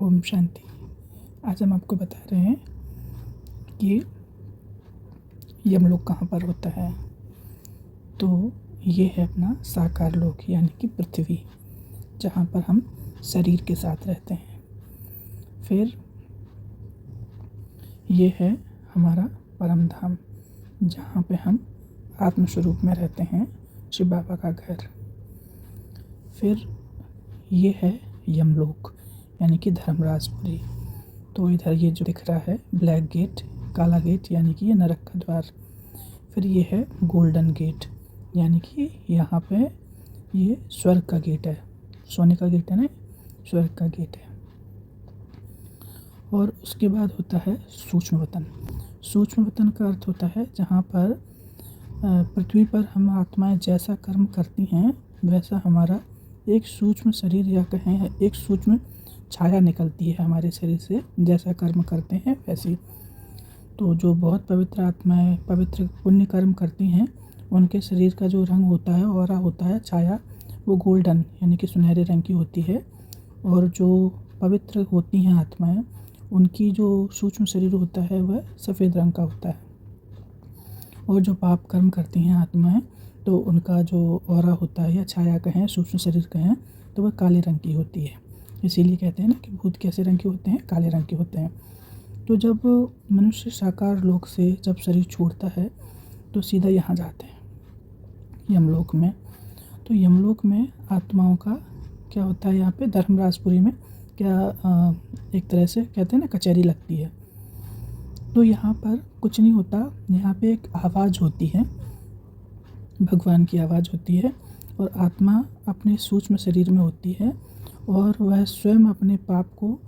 ओम शांति। आज हम आपको बता रहे हैं कि यमलोक कहाँ पर होता है। तो ये है अपना साकार लोक यानी कि पृथ्वी, जहाँ पर हम शरीर के साथ रहते हैं। फिर ये है हमारा परम धाम, जहाँ पे हम आत्मस्वरूप में रहते हैं, शिव बाबा का घर। फिर ये है यमलोक यानी कि धर्मराजपुरी। तो इधर ये जो दिख रहा है ब्लैक गेट, काला गेट, यानी कि ये नरक का द्वार। फिर ये है गोल्डन गेट, यानी कि यहाँ पे ये स्वर्ग का गेट है। सोने का गेट है ना, स्वर्ग का गेट है। और उसके बाद होता है सूक्ष्म वतन। सूक्ष्म वतन का अर्थ होता है जहाँ पर पृथ्वी पर हम आत्माएं जैसा कर्म करती हैं वैसा हमारा एक सूक्ष्म शरीर, या कहें एक सूक्ष्म छाया निकलती है हमारे शरीर से, जैसा कर्म करते हैं वैसी। तो जो बहुत पवित्र आत्माएं पवित्र पुण्य कर्म करती हैं उनके शरीर का जो रंग होता है, ऑरा होता है, छाया, वो गोल्डन यानी कि सुनहरे रंग की होती है। और जो पवित्र होती हैं आत्माएं, उनकी जो सूक्ष्म शरीर होता है वह सफ़ेद रंग का होता है। और जो पाप कर्म करती हैं आत्माएं, तो उनका जो ऑरा होता है या छाया कहें, सूक्ष्म शरीर कहें, तो वह काले रंग की होती है। इसीलिए कहते हैं ना कि भूत कैसे रंग के होते हैं, काले रंग के होते हैं। तो जब मनुष्य साकार लोक से जब शरीर छोड़ता है तो सीधा यहाँ जाते हैं यमलोक में। तो यमलोक में आत्माओं का क्या होता है, यहाँ पे धर्मराजपुरी में क्या एक तरह से कहते हैं ना कचहरी लगती है। तो यहाँ पर कुछ नहीं होता, यहाँ पे एक आवाज़ होती है, भगवान की आवाज़ होती है। और आत्मा अपने सूक्ष्म शरीर में होती है और वह स्वयं अपने पाप को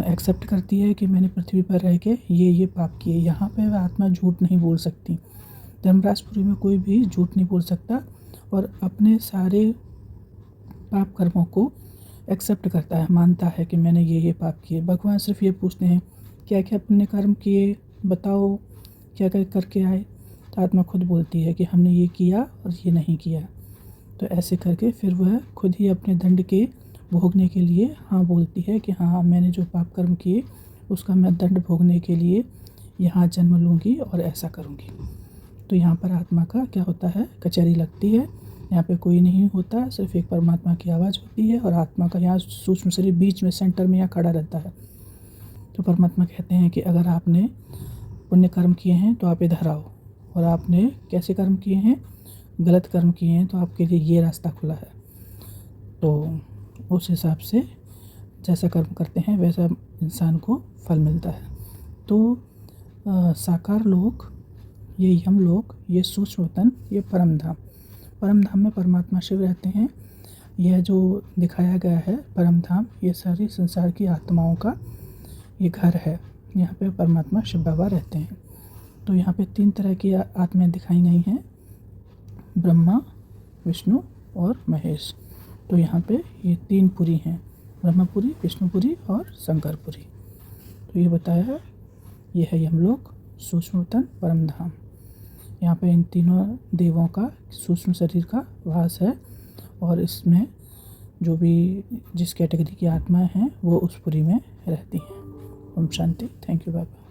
एक्सेप्ट करती है कि मैंने पृथ्वी पर रह के ये पाप किए। यहाँ पे वह आत्मा झूठ नहीं बोल सकती। धर्मराजपुरी में कोई भी झूठ नहीं बोल सकता और अपने सारे पाप कर्मों को एक्सेप्ट करता है, मानता है कि मैंने ये पाप किए। भगवान सिर्फ ये पूछते हैं क्या क्या पुण्य कर्म किए, बताओ क्या क्या करके आए। तो आत्मा खुद बोलती है कि हमने ये किया और ये नहीं किया। तो ऐसे करके फिर वह खुद ही अपने दंड के भोगने के लिए हाँ बोलती है कि हाँ मैंने जो पाप कर्म किए उसका मैं दंड भोगने के लिए यहाँ जन्म लूँगी और ऐसा करूँगी। तो यहाँ पर आत्मा का क्या होता है, कचहरी लगती है। यहाँ पे कोई नहीं होता, सिर्फ एक परमात्मा की आवाज़ होती है और आत्मा का यहाँ सूक्ष्म शरीर बीच में सेंटर में यहाँ खड़ा रहता है। तो परमात्मा कहते हैं कि अगर आपने पुण्य कर्म किए हैं तो आप इधर आओ, और आपने कैसे कर्म किए हैं, गलत कर्म किए हैं, तो आपके लिए ये रास्ता खुला है। तो उस हिसाब से जैसा कर्म करते हैं वैसा इंसान को फल मिलता है। तो साकार लोक, ये यमलोक, ये सूक्ष्म वतन, ये परम धाम। परम धाम में परमात्मा शिव रहते हैं। यह जो दिखाया गया है परम धाम, ये सारी संसार की आत्माओं का ये घर है। यहाँ पे परमात्मा शिव बाबा रहते हैं। तो यहाँ पे 3 तरह की आत्माएं दिखाई गई हैं, ब्रह्मा, विष्णु और महेश। तो यहाँ पे ये 3 पुरी हैं, ब्रह्मपुरी, विष्णुपुरी और शंकरपुरी। तो ये बताया है, ये है यमलोक, सूक्ष्म वतन, परम धाम। यहाँ पे इन तीनों देवों का सूक्ष्म शरीर का वास है और इसमें जो भी जिस कैटेगरी की आत्माएं हैं वो उस पुरी में रहती हैं। ओम शांति। Thank you Baba.